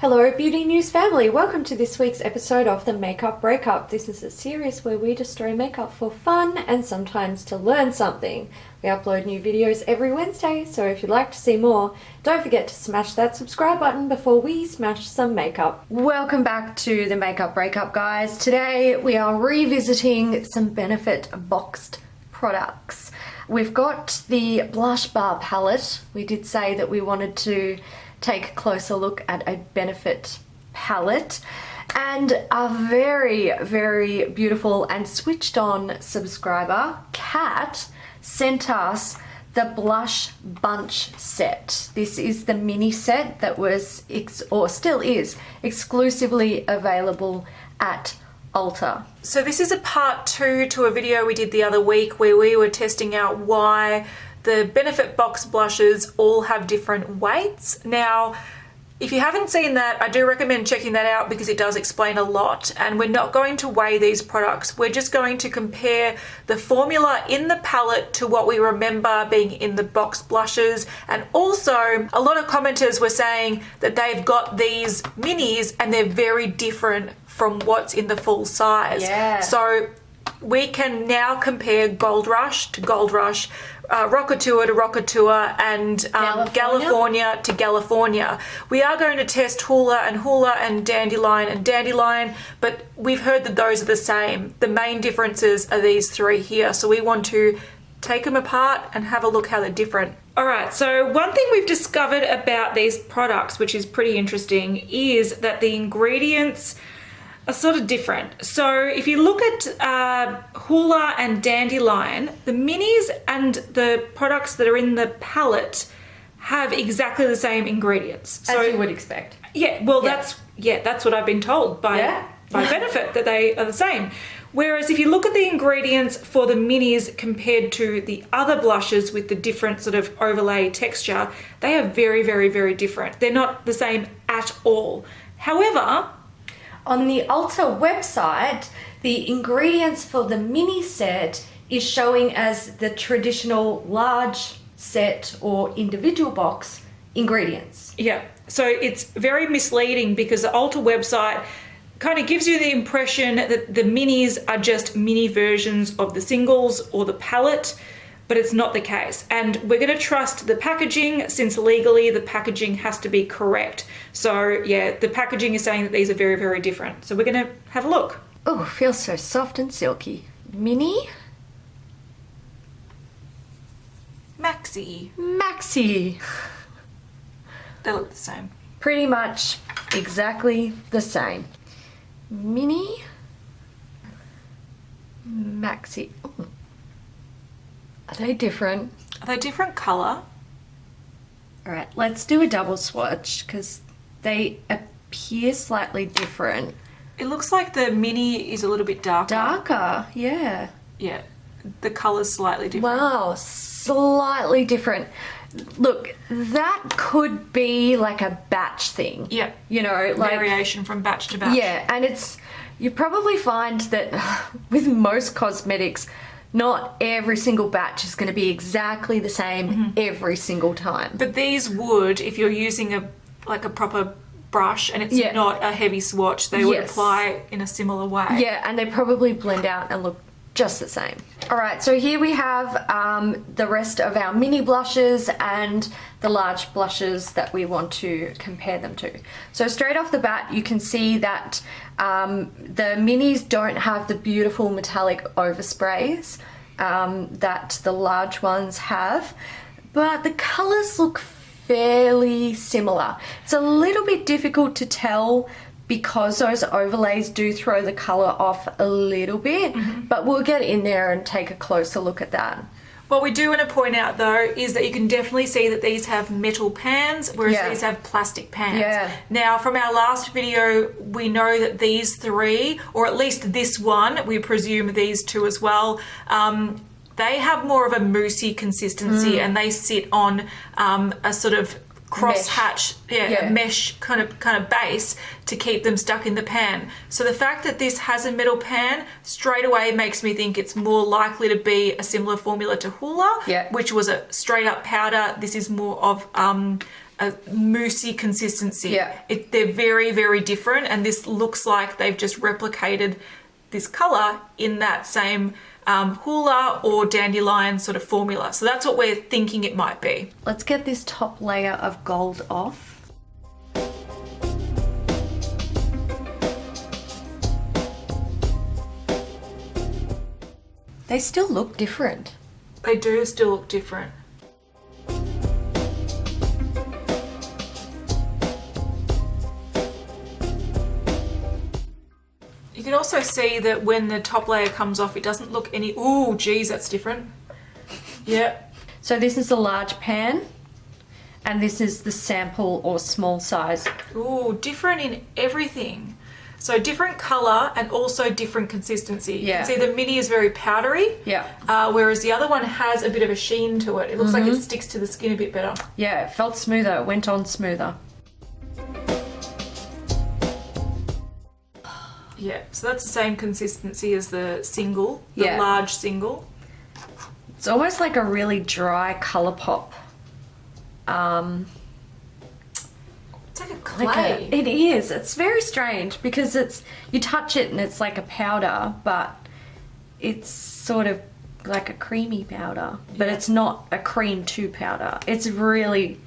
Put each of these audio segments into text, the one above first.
Hello Beauty News family, welcome to this week's episode of the Makeup Breakup. This is a series where we destroy makeup for fun and sometimes to learn something. We upload new videos every Wednesday, so if you'd like to see more, don't forget to smash that subscribe button before we smash some makeup. Welcome back to the Makeup Breakup, guys. Today we are revisiting some Benefit boxed products. We've got the Blush Bar palette. We did say that we wanted to take a closer look at a Benefit palette, and a very beautiful and switched on subscriber, Kat, sent us the Blush Bunch set. This is the mini set that was, or still is, exclusively available at Ulta. So this is a part 2 to a video we did the other week where we were testing out why the Benefit box blushes all have different weights. Now, if you haven't seen that, I do recommend checking that out because it does explain a lot. And we're not going to weigh these products. We're just going to compare the formula in the palette to what we remember being in the box blushes. And also, a lot of commenters were saying that they've got these minis and they're very different from what's in the full size. Yeah. So we can now compare Gold Rush to Gold Rush, Rockateur to Rockateur, and Galifornia to Galifornia. We are going to test Hoola and Dandelion, but we've heard that those are the same. The main differences are these three here, so we want to take them apart and have a look how they're different. All right, so one thing we've discovered about these products, which is pretty interesting, is that the ingredients are sort of different. So if you look at Hoola and Dandelion, the minis and the products that are in the palette have exactly the same ingredients. As you would expect. Yeah, well, that's what I've been told by Benefit, that they are the same. Whereas if you look at the ingredients for the minis compared to the other blushes with the different sort of overlay texture, they are very different. They're not the same at all. However, on the Ulta website, the ingredients for the mini set is showing as the traditional large set or individual box ingredients. Yeah, so it's very misleading because the Ulta website kind of gives you the impression that the minis are just mini versions of the singles or the palette, but it's not the case. And we're going to trust the packaging, since legally the packaging has to be correct. So yeah, the packaging is saying that these are very different. So we're going to have a look. Oh, feels so soft and silky. Mini. Maxi. They look the same. Pretty much exactly the same. Mini. Maxi. Ooh. Are they different? Are they different colour? All right, let's do a double swatch because they appear slightly different. It looks like the mini is a little bit darker. Darker, yeah. Yeah, the colour's slightly different. Wow, slightly different. Look, that could be like a batch thing. Yeah. You know, like variation from batch to batch. Yeah, and you probably find that with most cosmetics, not every single batch is going to be exactly the same every single time. But these would, if you're using a proper brush and it's not a heavy swatch, they would apply in a similar way. Yeah, and they probably blend out and look just the same. All right, so here we have the rest of our mini blushes and the large blushes that we want to compare them to. So straight off the bat, you can see that the minis don't have the beautiful metallic oversprays that the large ones have, but the colors look fairly similar. It's a little bit difficult to tell because those overlays do throw the color off a little bit, but we'll get in there and take a closer look at that. What we do want to point out though is that you can definitely see that these have metal pans, whereas these have plastic pans. Yeah. Now from our last video, we know that these three, or at least this one, we presume these two as well, they have more of a moussey consistency and they sit on a sort of cross-hatch, a mesh kind of base to keep them stuck in the pan. So the fact that this has a metal pan straight away makes me think it's more likely to be a similar formula to Hoola, which was a straight up powder. This is more of a moussey consistency. Yeah. They're very, very different, and this looks like they've just replicated this colour in that same Hoola or Dandelion sort of formula. So that's what we're thinking it might be. Let's get this top layer of gold off. They still look different. They do still look different. You can also see that when the top layer comes off, it doesn't look any... Ooh, geez, that's different. Yeah. So this is the large pan, and this is the sample or small size. Ooh, different in everything. So different colour and also different consistency. Yeah. You can see the mini is very powdery. Yeah. Whereas the other one has a bit of a sheen to it. It looks like it sticks to the skin a bit better. Yeah, it felt smoother. It went on smoother. Yeah, so that's the same consistency as the single, the Yeah. large single. It's almost like a really dry colour pop. It's like a clay. It is. It's very strange because you touch it and it's like a powder, but it's sort of like a creamy powder, but it's not a cream to powder. It's really,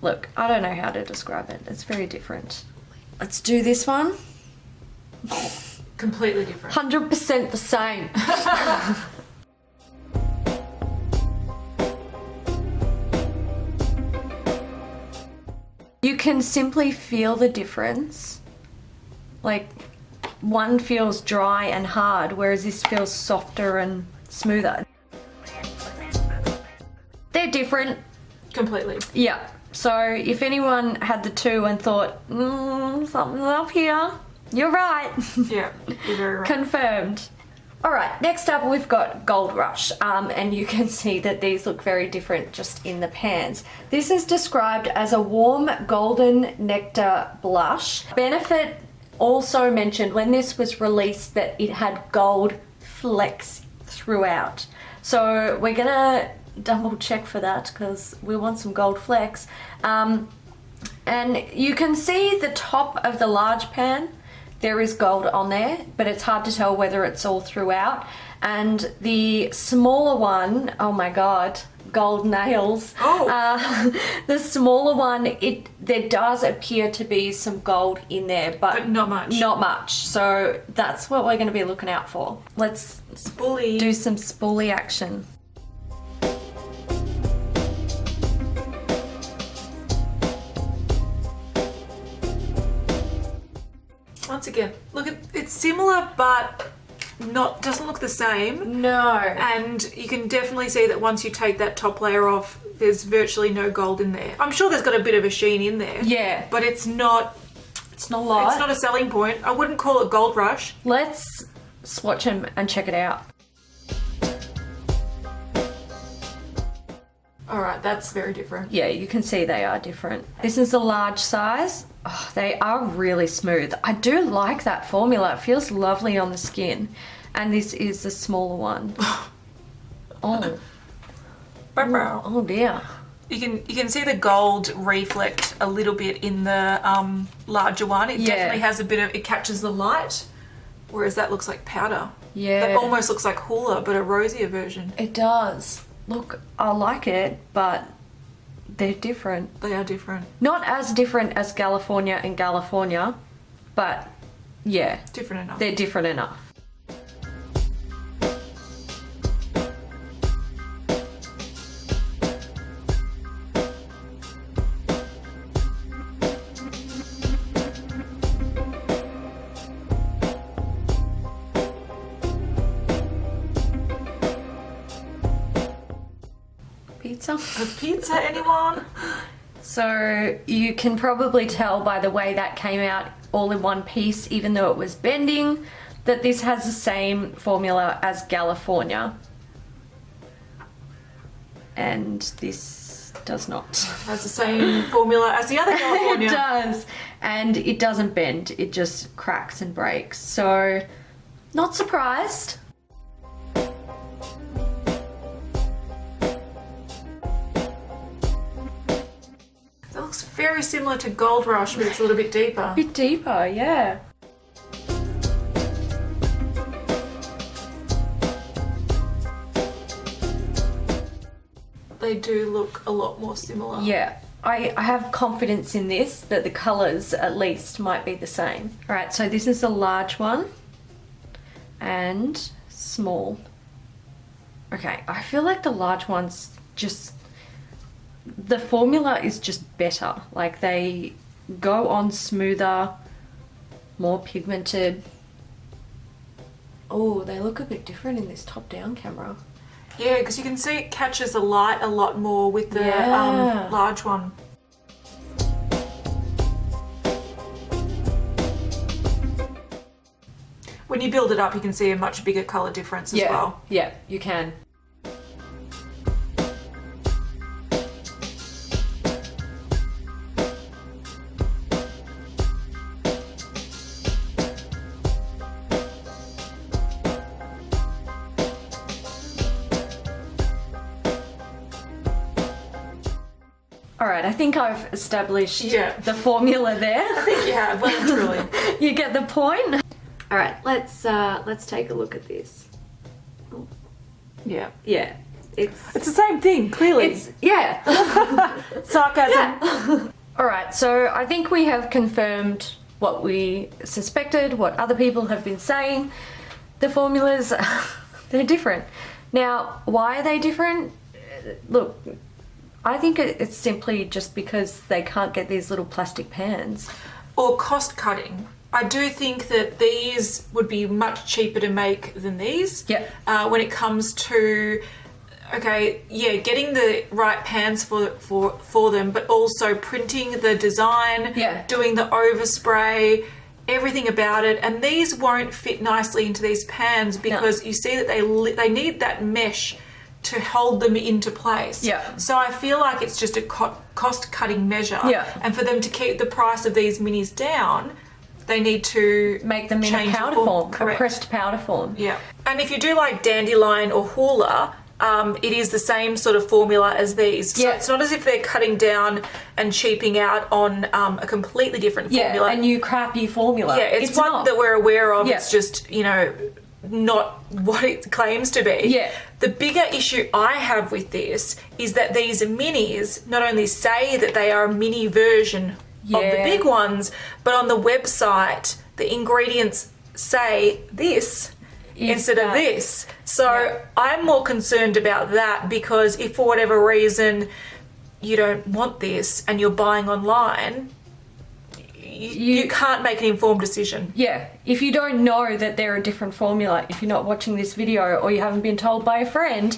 look, I don't know how to describe it. It's very different. Let's do this one. Completely different. 100% the same. You can simply feel the difference. Like, one feels dry and hard, whereas this feels softer and smoother. They're different. Completely. Yeah. So if anyone had the two and thought, something's up here, you're right. Yeah, you're very right. Confirmed. All right, next up we've got Gold Rush, and you can see that these look very different just in the pans. This is described as a warm golden nectar blush. Benefit also mentioned when this was released that it had gold flecks throughout. So we're gonna double check for that because we want some gold flecks. And you can see the top of the large pan. There is gold on there, but it's hard to tell whether it's all throughout. And the smaller one, oh my god, gold nails. Oh. The smaller one, there does appear to be some gold in there, but not much. Not much. So that's what we're going to be looking out for. Let's Spoolie. do some spoolie action. Once again, look at it's similar but doesn't look the same. No. And you can definitely see that once you take that top layer off, there's virtually no gold in there. I'm sure there's got a bit of a sheen in there. Yeah. But it's not a lot. It's not a selling point. I wouldn't call it Gold Rush. Let's swatch them and check it out. Alright, that's very different. Yeah, you can see they are different. This is a large size. Oh, they are really smooth. I do like that formula. It feels lovely on the skin. And this is the smaller one. Oh. Oh dear. You can see the gold reflect a little bit in the larger one. It definitely has a bit of, it catches the light, whereas that looks like powder. Yeah. That almost looks like Hoola, but a rosier version. It does. Look, I like it, but they're different. They are different. Not as different as Galifornia and Galifornia, but yeah. Different enough. They're different enough. Pizza? A pizza, anyone? So you can probably tell by the way that came out all in one piece, even though it was bending, that this has the same formula as Galifornia. And this does not. Has the same formula as the other California. It does. And it doesn't bend, it just cracks and breaks. So, not surprised. very similar to Gold Rush, but it's a little bit deeper. A bit deeper, yeah. They do look a lot more similar. Yeah. I have confidence in this, that the colours at least might be the same. Alright, so this is the large one and small. Okay, I feel like the large one's just, the formula is just better. Like they go on smoother, more pigmented. Oh, they look a bit different in this top-down camera. Yeah, because you can see it catches the light a lot more with the large one. When you build it up, you can see a much bigger colour difference as well. Yeah, you can. Alright, I think I've established the formula there. I think you have, well and truly. You get the point? Alright, let's take a look at this. Yeah. Yeah. It's the same thing, clearly. Sarcasm. Yeah. Alright, so I think we have confirmed what we suspected, what other people have been saying. The formulas, they're different. Now, why are they different? Look, I think it's simply just because they can't get these little plastic pans. Or cost cutting. I do think that these would be much cheaper to make than these. Yeah. When it comes to, getting the right pans for them, but also printing the design, doing the overspray, everything about it. And these won't fit nicely into these pans because you see that they need that mesh to hold them into place. Yeah. So I feel like it's just a cost-cutting measure. Yeah. And for them to keep the price of these minis down, they need to make them in a powder form, a pressed powder form. Yeah. And if you do like Dandelion or Hoola, it is the same sort of formula as these. So it's not as if they're cutting down and cheaping out on a completely different formula. Yeah, a new crappy formula. Yeah, it's one not. that we're aware of. Yeah. It's just, not what it claims to be. Yeah. The bigger issue I have with this is that these minis not only say that they are a mini version of the big ones, but on the website, the ingredients say this instead of this. So I'm more concerned about that, because if for whatever reason you don't want this and you're buying online, you can't make an informed decision. Yeah, if you don't know that they're a different formula, if you're not watching this video or you haven't been told by a friend,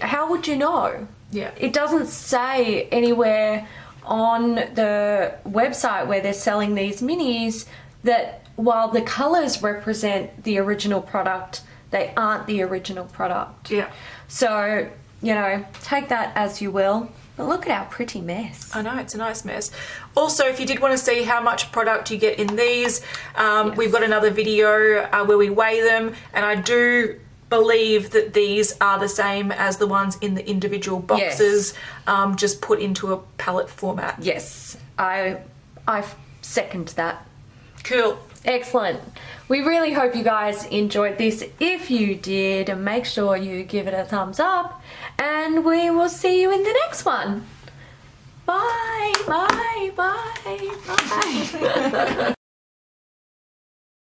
how would you know? Yeah. It doesn't say anywhere on the website where they're selling these minis that while the colours represent the original product, they aren't the original product. Yeah. So, take that as you will. But look at our pretty mess. I know, it's a nice mess. Also, if you did want to see how much product you get in these, we've got another video where we weigh them, and I do believe that these are the same as the ones in the individual boxes, just put into a palette format. Yes, I second that. Cool. Excellent. We really hope you guys enjoyed this. If you did, make sure you give it a thumbs up, and we will see you in the next one. Bye, bye, bye, bye.